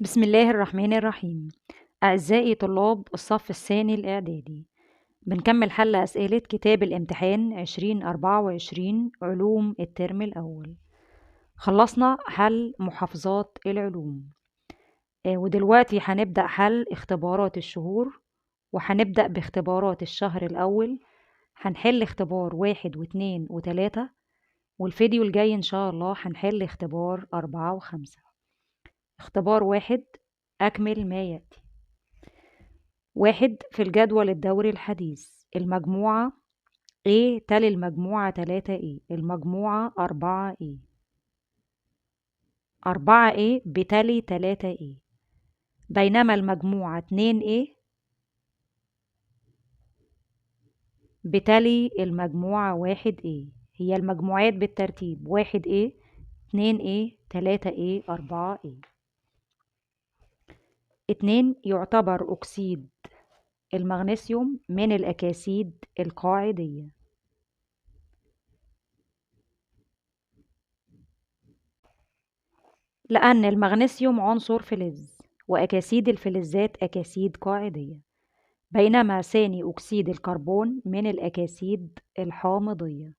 بسم الله الرحمن الرحيم. أعزائي طلاب الصف الثاني الإعدادي، بنكمل حل أسئلة كتاب الامتحان 2024 علوم الترم الأول. خلصنا حل محافظات العلوم، ودلوقتي هنبدأ حل اختبارات الشهور، وهنبدأ باختبارات الشهر الأول. هنحل اختبار 1 و2 و3، والفيديو الجاي إن شاء الله هنحل اختبار 4 و5. اختبار 1، أكمل ما يأتي. 1 في الجدول الدوري الحديث، المجموعة A تلي المجموعة 3A، المجموعة 4A. 4A بتلي 3A، بينما المجموعة 2A بتلي المجموعة 1A. هي المجموعات بالترتيب 1A 2A 3A 4A. 2 يعتبر أكسيد المغنيسيوم من الأكاسيد القاعدية. لأن المغنيسيوم عنصر فلز، وأكاسيد الفلزات أكاسيد قاعدية، بينما ثاني أكسيد الكربون من الأكاسيد الحامضية،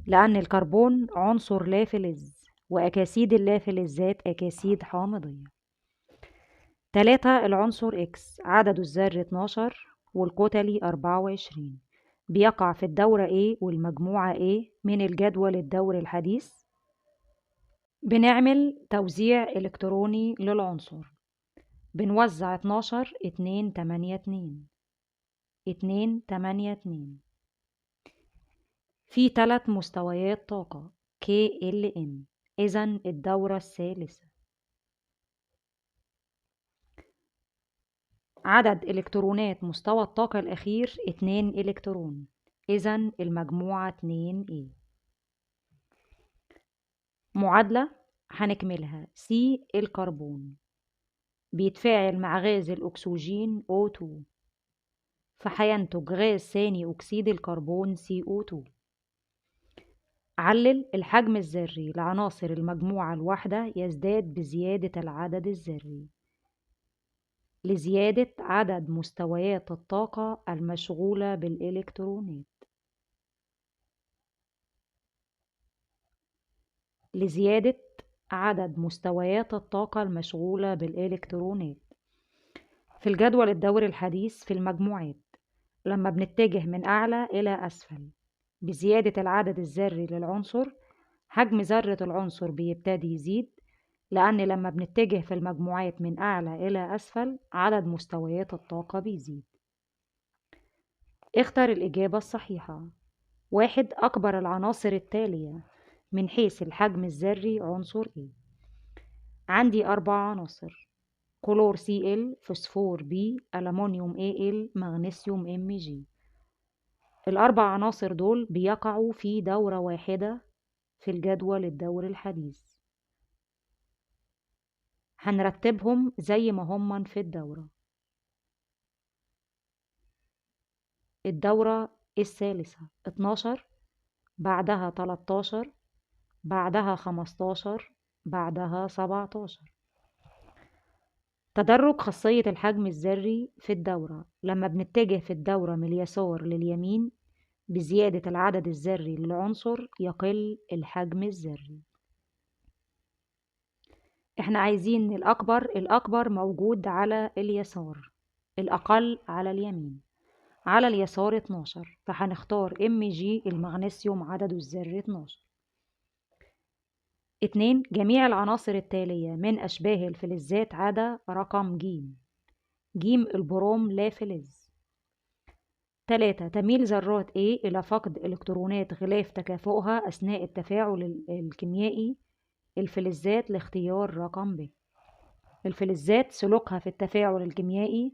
لأن الكربون عنصر لا فلز، وأكاسيد اللافلزات أكاسيد حامضية. 3 العنصر X عدد الذري 12 والكتلي 24، بيقع في الدورة A والمجموعة A من الجدول الدوري الحديث. بنعمل توزيع إلكتروني للعنصر، بنوزع 12 2 8 2 2 8 2 في 3 مستويات طاقة KLM، إذن الدورة الثالثة. عدد إلكترونات مستوى الطاقة الأخير 2 إلكترون، إذن المجموعة 2A. معادلة هنكملها. C الكربون بيتفاعل مع غاز الأكسجين O2، فهينتج غاز ثاني أكسيد الكربون CO2. علل الحجم الذري لعناصر المجموعة الواحدة يزداد بزيادة العدد الذري، لزيادة عدد مستويات الطاقة المشغولة بالإلكترونات. لزيادة عدد مستويات الطاقة المشغولة بالإلكترونات. في الجدول الدوري الحديث في المجموعات، لما بنتجه من أعلى إلى أسفل بزيادة العدد الذري للعنصر، حجم ذرة العنصر بيبتدي يزيد، لأن لما بنتجه في المجموعات من أعلى إلى أسفل عدد مستويات الطاقة بيزيد. اختر الإجابة الصحيحة. 1 أكبر العناصر التالية من حيث الحجم الذري عنصر A. عندي 4 عناصر: كلور Cl، فوسفور B، ألمنيوم Al، مغنيسيوم Mg. الأربع عناصر دول بيقعوا في دورة واحدة في الجدول الدوري الحديث. هنرتبهم زي ما هم في الدورة. الدورة الثالثة 12، بعدها 13، بعدها 15، بعدها 17. تدرج خاصية الحجم الذري في الدورة: لما بنتجه في الدورة من اليسار لليمين بزيادة العدد الذري للعنصر يقل الحجم الذري. احنا عايزين الأكبر موجود على اليسار، الأقل على اليمين. على اليسار 12، فهنختار Mg المغنيسيوم عدده الذري 12. 2 جميع العناصر التالية من أشباه الفلزات عدا رقم ج. البروم لا فلز. 3 تميل ذرات A إلى فقد إلكترونات غلاف تكافؤها أثناء التفاعل الكيميائي الفلزات لاختيار رقم ب. الفلزات سلوكها في التفاعل الكيميائي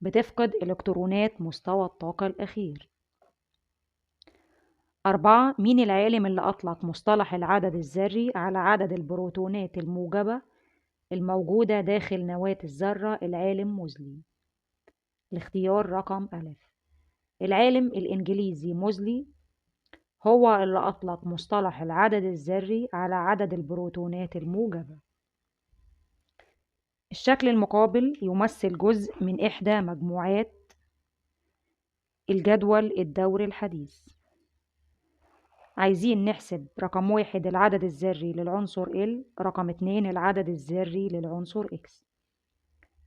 بتفقد إلكترونات مستوى الطاقة الأخير. 4 مين العالم اللي أطلق مصطلح العدد الذري على عدد البروتونات الموجبة الموجودة داخل نواة الذرة؟ العالم موزلي. الاختيار رقم أ. العالم الإنجليزي موزلي هو اللي أطلق مصطلح العدد الذري على عدد البروتونات الموجبة. الشكل المقابل يمثل جزء من إحدى مجموعات الجدول الدوري الحديث. عايزين نحسب رقم 1 العدد الذري للعنصر L، رقم 2 العدد الذري للعنصر X.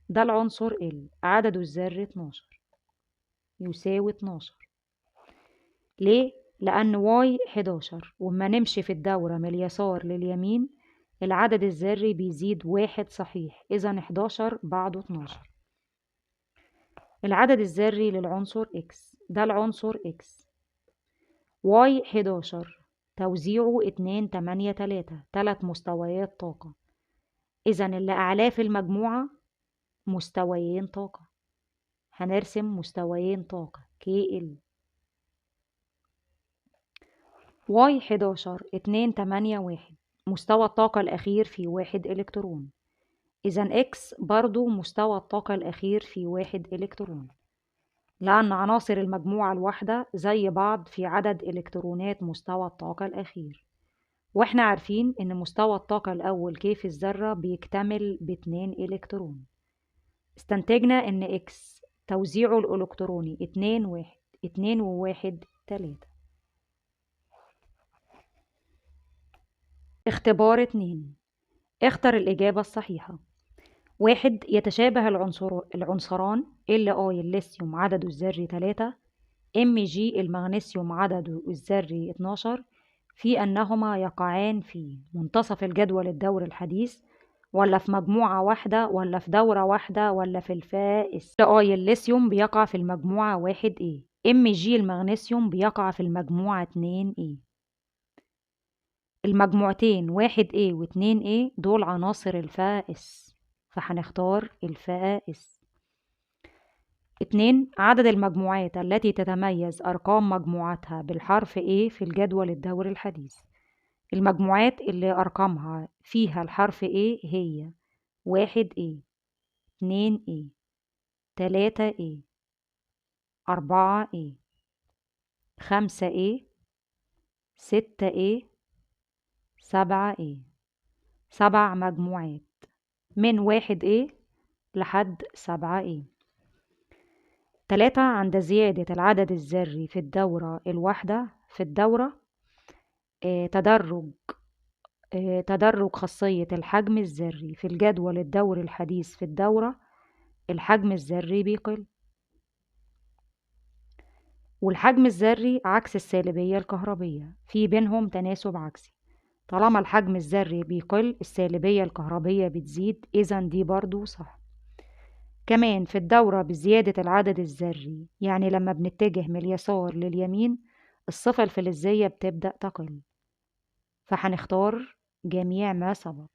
ده العنصر L عدده الذري 12 يساوي 12. ليه؟ لأن Y 11، وما نمشي في الدورة من اليسار لليمين العدد الذري بيزيد 1 صحيح، إذا 11 بعده 12. العدد الذري للعنصر X، ده العنصر X Y 11 توزيعه 2 8 3 3 مستويات طاقة، إذا اللي أعلاه في المجموعة مستويين طاقة. هنرسم مستويين طاقة KL. Y 11 2 8 1 مستوى الطاقة الأخير في 1 إلكترون، إذا X برضو مستوى الطاقة الأخير في 1 إلكترون، لأن عناصر المجموعة الواحدة زي بعض في عدد إلكترونات مستوى الطاقة الأخير، وإحنا عارفين إن مستوى الطاقة الأول كيف الذرة بيكتمل ب2 إلكترون. استنتجنا إن X توزيعه الإلكتروني 2 1 2 و1 3. اختبار 2. اختر الإجابة الصحيحة. 1. يتشابه العنصران Li الليثيوم عدده الذري 3، Mg المغنيسيوم عدده الذري 12، في أنهما يقعان في منتصف الجدول الدوري الحديث، ولا في مجموعة واحدة، ولا في دورة واحدة، ولا في الفائز. Li الليثيوم بيقع في المجموعة 1A، Mg المغنيسيوم بيقع في المجموعة 2A. المجموعتين 1A و 2A دول عناصر الفائز، فهنختار الفائز. 2. عدد المجموعات التي تتميز أرقام مجموعتها بالحرف A في الجدول الدوري الحديث. المجموعات اللي أرقامها فيها الحرف A هي 1A 2A 3A 4A 5A 6A 7A. 7 مجموعات من 1A لحد 7A. 3. عند زيادة العدد الذري في الدورة الواحدة في الدورة تدرج خاصية الحجم الذري في الجدول الدوري الحديث في الدورة، الحجم الذري بيقل. والحجم الذري عكس السالبية الكهربية، في بينهم تناسب عكسي. طالما الحجم الذري بيقل السالبية الكهربية بتزيد، إذا دي برضو صح. كمان في الدورة بزيادة العدد الذري، يعني لما بنتجه من اليسار لليمين الصفة الفلزية بتبدأ تقل، فهنختار جميع ما سبق.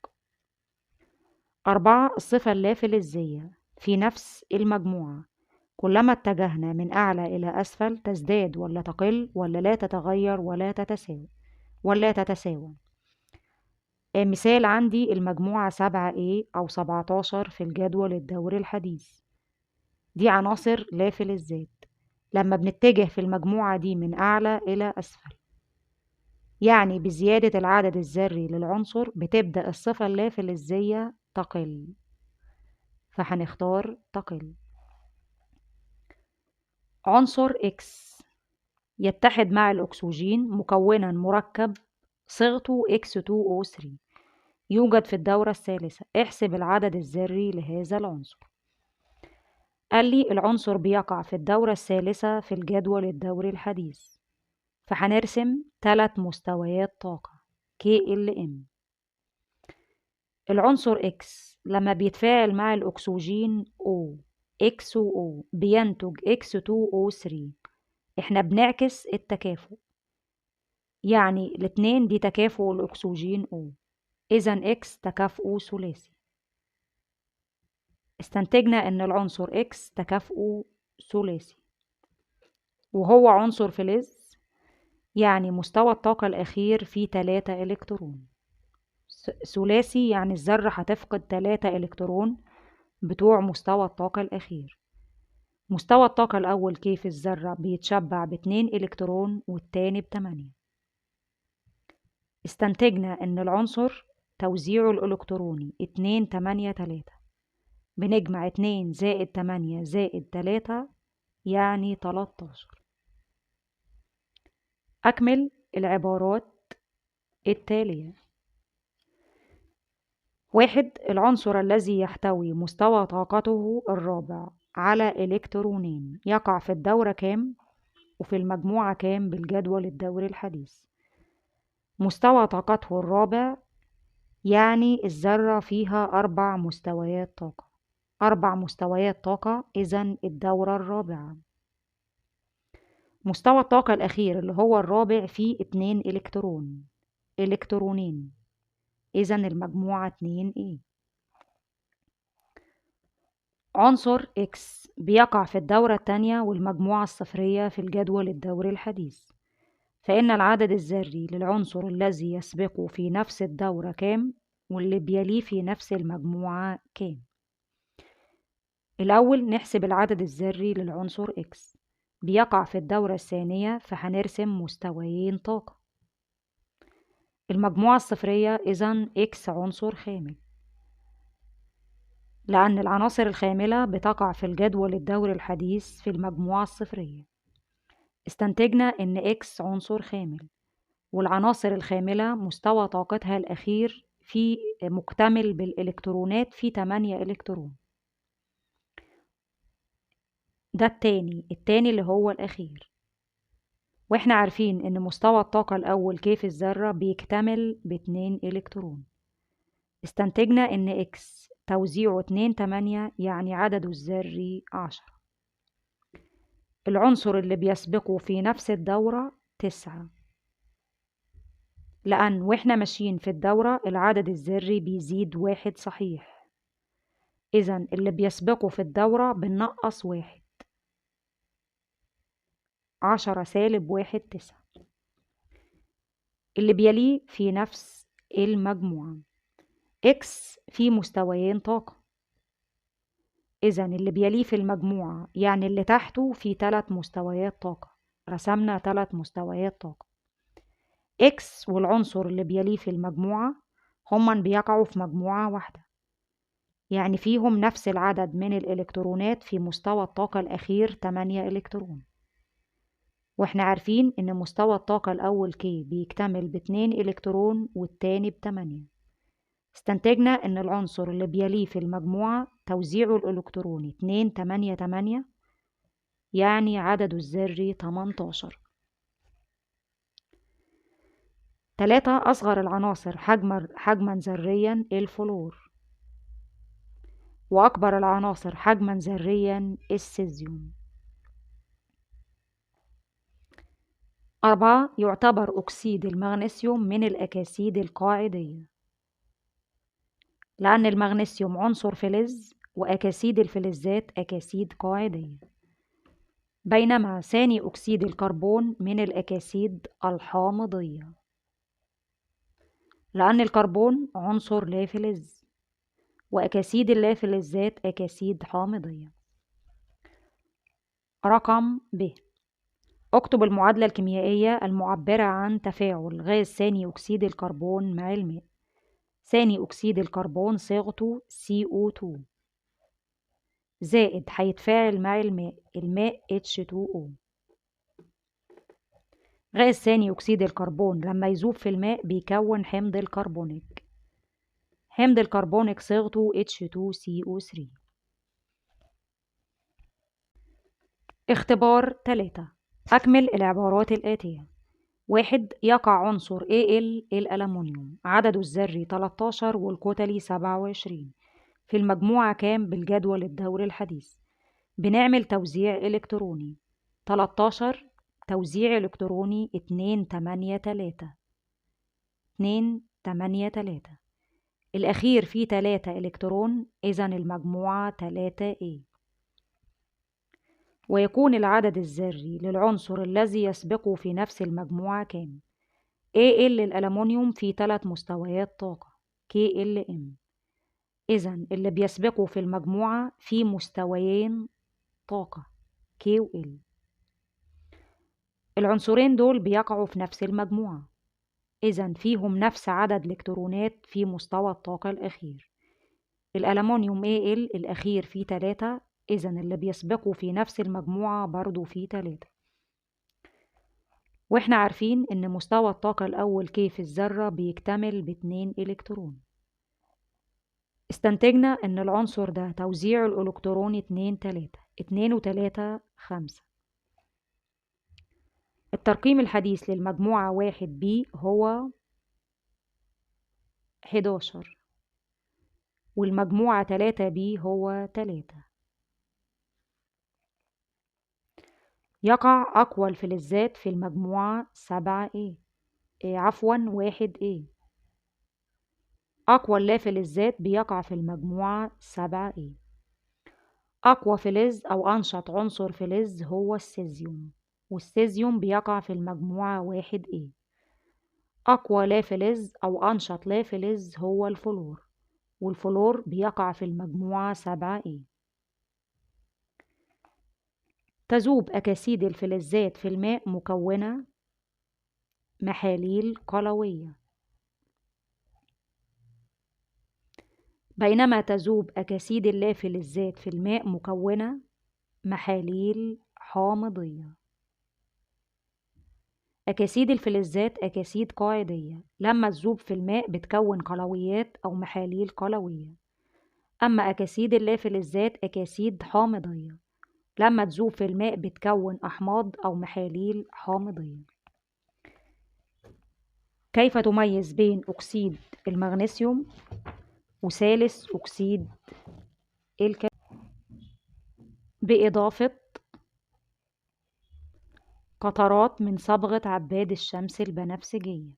4. الصفة اللافلزية في نفس المجموعة كلما اتجهنا من أعلى إلى أسفل تزداد ولا تقل ولا لا تتغير ولا تتساوى. مثال عندي المجموعة 7A أو 17 في الجدول الدوري الحديث، دي عناصر لا فلزات. لما بنتجه في المجموعة دي من أعلى إلى أسفل، يعني بزيادة العدد الذري للعنصر بتبدأ الصفة اللافلزية تقل، فهنختار تقل. عنصر X يتحد مع الأكسجين مكونا مركب صيغته X2O3، يوجد في الدورة الثالثة. احسب العدد الذري لهذا العنصر. قال لي العنصر بيقع في الدورة الثالثة في الجدول الدوري الحديث، فهنرسم 3 مستويات طاقة KLM. العنصر X لما بيتفاعل مع الأكسجين O X و O بينتج X2O3. احنا بنعكس التكافؤ، يعني الاتنين دي تكافؤ الأكسجين O، إذا X تكافؤه ثلاثي. استنتجنا إن العنصر X تكافؤه ثلاثي وهو عنصر فلز، يعني مستوى الطاقة الأخير فيه 3 إلكترون. ثلاثي يعني الذرة هتفقد 3 إلكترون بتوع مستوى الطاقة الأخير. مستوى الطاقة الأول كيف الذرة بيتشبع ب2 إلكترون والتاني ب8. استنتجنا إن العنصر توزيعه الإلكتروني 2 8 3، بنجمع 2 زائد 8 زائد 3 يعني 13. أكمل العبارات التالية. 1. العنصر الذي يحتوي مستوى طاقته الرابع على إلكترونين يقع في الدورة كام وفي المجموعة كام بالجدول الدوري الحديث؟ مستوى طاقته الرابع يعني الذرة فيها 4 مستويات طاقة. 4 مستويات طاقة، إذن الدورة الرابعة. مستوى الطاقة الأخير اللي هو الرابع فيه 2 إلكترونين، إذن المجموعة 2A. عنصر X بيقع في الدورة الثانية والمجموعة الصفرية في الجدول الدوري الحديث، فإن العدد الذري للعنصر الذي يسبقه في نفس الدورة كام واللي بيليه في نفس المجموعة كام. الأول نحسب العدد الذري للعنصر X. بيقع في الدورة الثانية فهنرسم مستويين طاقة. المجموعة الصفرية إذن X عنصر خامل، لأن العناصر الخاملة بتقع في الجدول الدوري الحديث في المجموعة الصفرية. استنتجنا إن X عنصر خامل، والعناصر الخاملة مستوى طاقتها الأخير في مكتمل بالإلكترونات في 8 إلكترون. ده التاني اللي هو الأخير. وإحنا عارفين إن مستوى الطاقة الأول كيف الذرة بيكتمل ب2 إلكترون. استنتجنا إن X توزيعه 2 8 يعني عدده الذري 10. العنصر اللي بيسبقه في نفس الدورة 9، لأن وإحنا ماشيين في الدورة العدد الذري بيزيد 1 صحيح، إذن اللي بيسبقه في الدورة بنقص 1. 10 سالب 1 9. اللي بيليه في نفس المجموعة X فيه مستويين طاقة، إذن اللي بيليه في المجموعة يعني اللي تحته فيه 3 مستويات طاقة. رسمنا 3 مستويات طاقة. X والعنصر اللي بيليه في المجموعة هما بيقعوا في مجموعة واحدة، يعني فيهم نفس العدد من الإلكترونات في مستوى الطاقة الأخير 8 إلكترون. واحنا عارفين إن مستوى الطاقة الأول K بيكتمل ب2 إلكترون والتاني ب8. استنتجنا إن العنصر اللي بيليه في المجموعة توزيعه الإلكتروني 2 8 8 يعني عدده الذري 18. 3. أصغر العناصر حجما ذريا الفلور، وأكبر العناصر حجما ذريا السيزيوم. 4. يعتبر أكسيد المغنيسيوم من الأكاسيد القاعدية، لأن المغنيسيوم عنصر فلز وأكاسيد الفلزات أكاسيد قاعدية، بينما ثاني أكسيد الكربون من الأكاسيد الحامضية، لأن الكربون عنصر لا فلز وأكاسيد اللافلزات أكاسيد حامضية. رقم ب. اكتب المعادلة الكيميائية المعبرة عن تفاعل غاز ثاني أكسيد الكربون مع الماء. ثاني أكسيد الكربون صيغته CO2 زائد هيتفاعل مع الماء H2O. غاز ثاني أكسيد الكربون لما يذوب في الماء بيكون حمض الكربونيك. حمض الكربونيك صيغته H2CO3. اختبار 3. أكمل العبارات الآتية. 1. يقع عنصر Al الألمنيوم عدده الذري 13 والكتلي 27 في المجموعة كام بالجدول الدوري الحديث؟ بنعمل توزيع إلكتروني. 13 توزيع إلكتروني 2 8 3 2 8 3. الأخير فيه 3 إلكترون، إذن المجموعة 3A. ويكون العدد الذري للعنصر الذي يسبقه في نفس المجموعة كام؟ Al الألمنيوم فيه 3 مستويات طاقة KLM، إذن اللي بيسبقه في المجموعة فيه مستويين طاقة KL. العنصرين دول بيقعوا في نفس المجموعة، إذن فيهم نفس عدد الإلكترونات في مستوى الطاقة الأخير. الألمونيوم Al الأخير فيه 3، إذا اللي بيسبقه في نفس المجموعة برضو فيه 3. وإحنا عارفين إن مستوى الطاقة الأول K في الذرة بيكتمل ب2 إلكترون. استنتجنا إن العنصر ده توزيع الإلكترون 2 3 2 و3 5. الترقيم الحديث للمجموعة 1B هو 11، والمجموعة 3B هو 3. يقع أقوى الفلزات في المجموعة 7A، عفوا 1A. أقوى اللافلزات بيقع في المجموعة 7A. أقوى فلز أو أنشط عنصر فلز هو السيزيوم، والسيزيوم بيقع في المجموعة 1A. أقوى لافلز أو أنشط لافلز هو الفلور، والفلور بيقع في المجموعة 7A. تذوب أكاسيد الفلزات في الماء مكونة محاليل قلوية، بينما تذوب أكاسيد اللافلزات في الماء مكونة محاليل حامضية. أكاسيد الفلزات أكاسيد قاعدية، لما تذوب في الماء بتكون قلويات أو محاليل قلوية. أما أكاسيد اللافلزات أكاسيد حامضية، لما تذوب في الماء بتكون أحماض أو محاليل حامضية. كيف تميز بين أكسيد المغنيسيوم وثالث أكسيد الكبريت؟ بإضافة قطرات من صبغة عباد الشمس البنفسجية.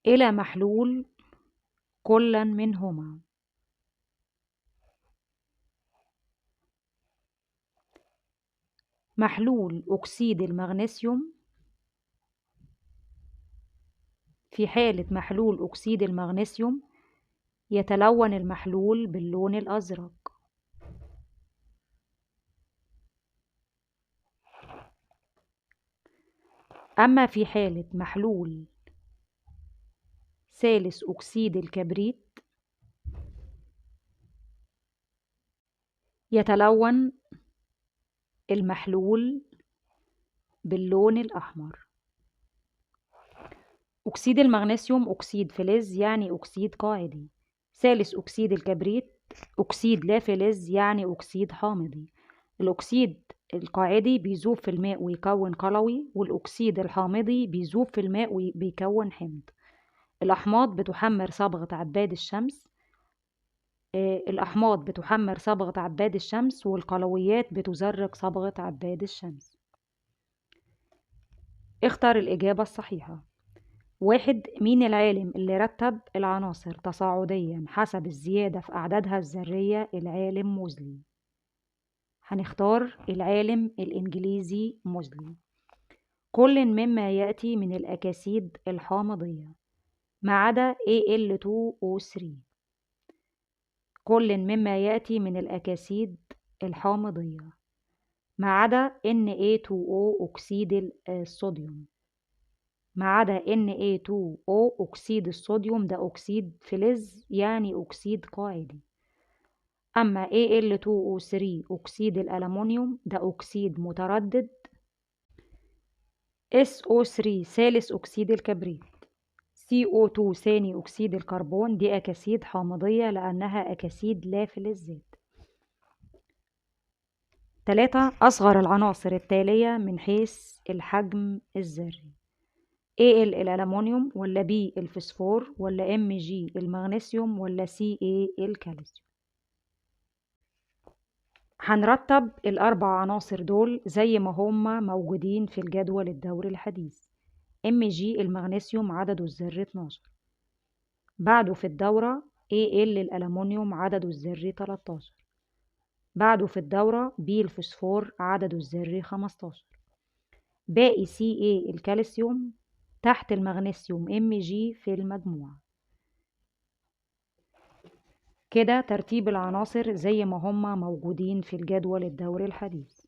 إلى محلول كل منهما. محلول أكسيد المغنيسيوم، في حالة محلول أكسيد المغنيسيوم يتلون المحلول باللون الأزرق. أما في حالة محلول ثالث أكسيد الكبريت يتلون المحلول باللون الأحمر. أكسيد المغنيسيوم أكسيد فلز يعني أكسيد قاعدي. ثالث أكسيد الكبريت أكسيد لا فلز يعني أكسيد حامضي. الأكسيد القاعدي بيذوب في الماء ويكون قلوي، والأكسيد الحامضي بيذوب في الماء وبيكون حمض. الأحماض بتحمر صبغة عباد الشمس الأحماض بتحمر صبغة عباد الشمس، والقلويات بتزرق صبغة عباد الشمس. اختر الإجابة الصحيحة. 1. مين العالم اللي رتب العناصر تصاعديا حسب الزيادة في أعدادها الذرية؟ العالم موزلي. هنختار العالم الإنجليزي موزلي. كل مما يأتي من الأكاسيد الحامضية ما عدا Al2O3. كل مما يأتي من الأكاسيد الحامضية ما عدا Na2O أكسيد الصوديوم. ما عدا Na2O أكسيد الصوديوم ده أكسيد فلز يعني أكسيد قاعدي. أما Al2O3 أكسيد الألمنيوم ده أكسيد متردد. SO3 ثالث أكسيد الكبريت. CO2 ثاني أكسيد الكربون دي أكاسيد حامضية لأنها أكاسيد لا فلزات. 3. أصغر العناصر التالية من حيث الحجم الذري. Al الألمنيوم ولا B الفسفور ولا Mg المغنيسيوم ولا Ca الكالسيوم؟ هنرتب الأربع عناصر دول زي ما هما موجودين في الجدول الدوري الحديث. Mg المغنيسيوم عدده الذري 12. بعده في الدورة Al الألمنيوم عدده الذري 13. بعده في الدورة B الفسفور عدده الذري 15. باقي Ca الكالسيوم تحت المغنيسيوم Mg في المجموعة. كده ترتيب العناصر زي ما هما موجودين في الجدول الدوري الحديث.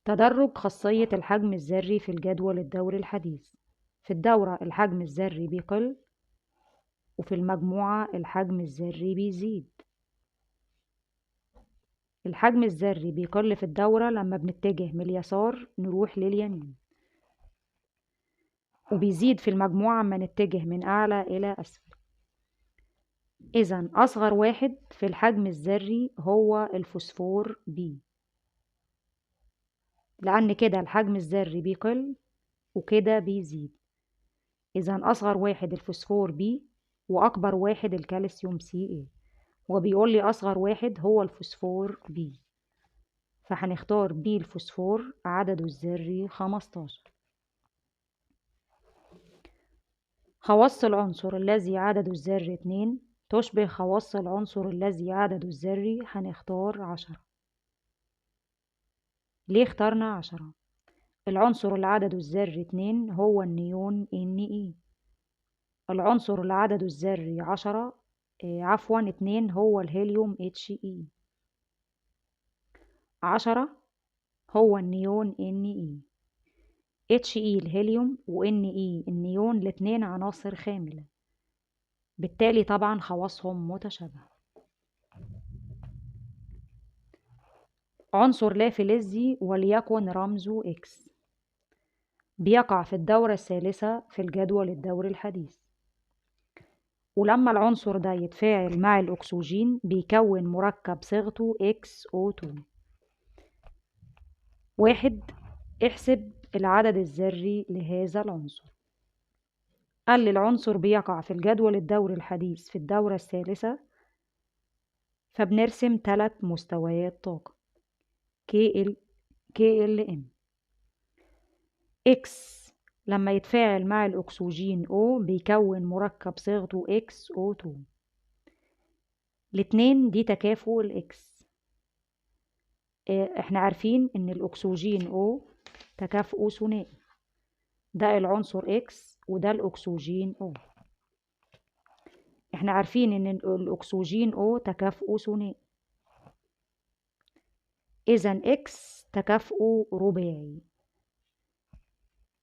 تدرج خاصية الحجم الذري في الجدول الدوري الحديث. في الدورة الحجم الذري بيقل، وفي المجموعة الحجم الذري بيزيد. الحجم الذري بيقل في الدورة لما بنتجه من اليسار نروح لليمين، وبيزيد في المجموعة لما نتجه من أعلى إلى أسفل. إذن أصغر واحد في الحجم الذري هو الفوسفور بي، لأن كده الحجم الذري بيقل وكده بيزيد. إذن أصغر واحد الفوسفور بي، وأكبر واحد الكالسيوم سي ايه، وبيقول لي أصغر واحد هو الفوسفور بي، فهنختار بي الفوسفور عدده الذري 15. خواص العنصر الذي عدده الذري 2 تشبه خواص العنصر الذي عدده الذري، هنختار 10. ليه اخترنا 10؟ العنصر اللي عدده الذري 2 هو النيون Ne. العنصر اللي عدده الذري 10 2 هو الهيليوم He. 10 هو النيون Ne. He الهيليوم و Ne النيون، الاتنين عناصر خاملة، بالتالي طبعا خواصهم متشابهة. عنصر لا فلزي وليكن رمزه X، بيقع في الدورة الثالثة في الجدول الدوري الحديث، ولما العنصر ده يتفاعل مع الأكسجين بيكون مركب صيغته XO2. 1. احسب العدد الذري لهذا العنصر. قال لي العنصر بيقع في الجدول الدوري الحديث في الدورة الثالثة، فبنرسم 3 مستويات طاقة KLM. X لما يتفاعل مع الأكسجين O بيكون مركب صيغته XO2. الاتنين دي تكافؤ الإكس. احنا عارفين ان الأكسجين O تكافؤه ثنائي، ده العنصر X وده الأكسجين O. احنا عارفين ان الأكسجين O تكافؤه ثنائي، إذن X تكافؤه رباعي.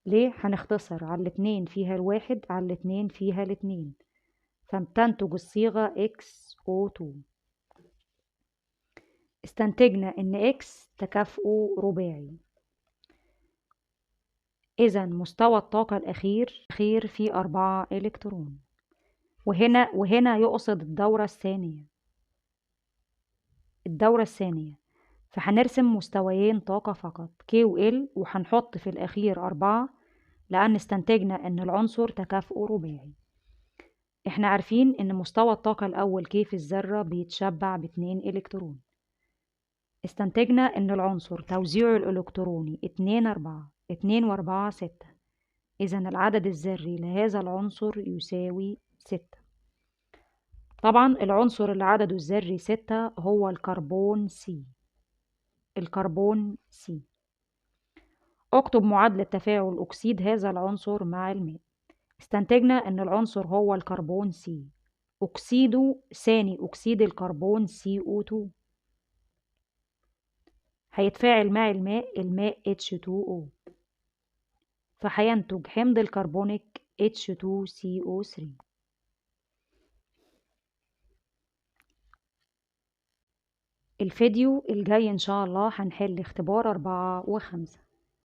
ليه؟ هنختصر على الاتنين فيها الواحد على الاتنين فيها الاتنين، فبتنتج الصيغة XO2. استنتجنا إن X تكافؤه رباعي، إذن مستوى الطاقة الأخير فيه 4 إلكترون، وهنا يقصد الدورة الثانية. فهنرسم مستويين طاقة فقط K و L، وهنحط في الأخير 4 لأن استنتجنا إن العنصر تكافؤه رباعي. احنا عارفين إن مستوى الطاقة الأول K في الذرة بيتشبع ب2 إلكترون. استنتجنا إن العنصر توزيعه الإلكتروني 2 4 2 و4 6، إذن العدد الذري لهذا العنصر يساوي 6. طبعا العنصر اللي عدده الذري 6 هو الكربون C. اكتب معادلة تفاعل أكسيد هذا العنصر مع الماء. استنتجنا أن العنصر هو الكربون C، أكسيده ثاني أكسيد الكربون CO2 هيتفاعل مع الماء H2O، فهينتج حمض الكربونيك H2CO3. الفيديو الجاي إن شاء الله هنحل اختبار 4 و5.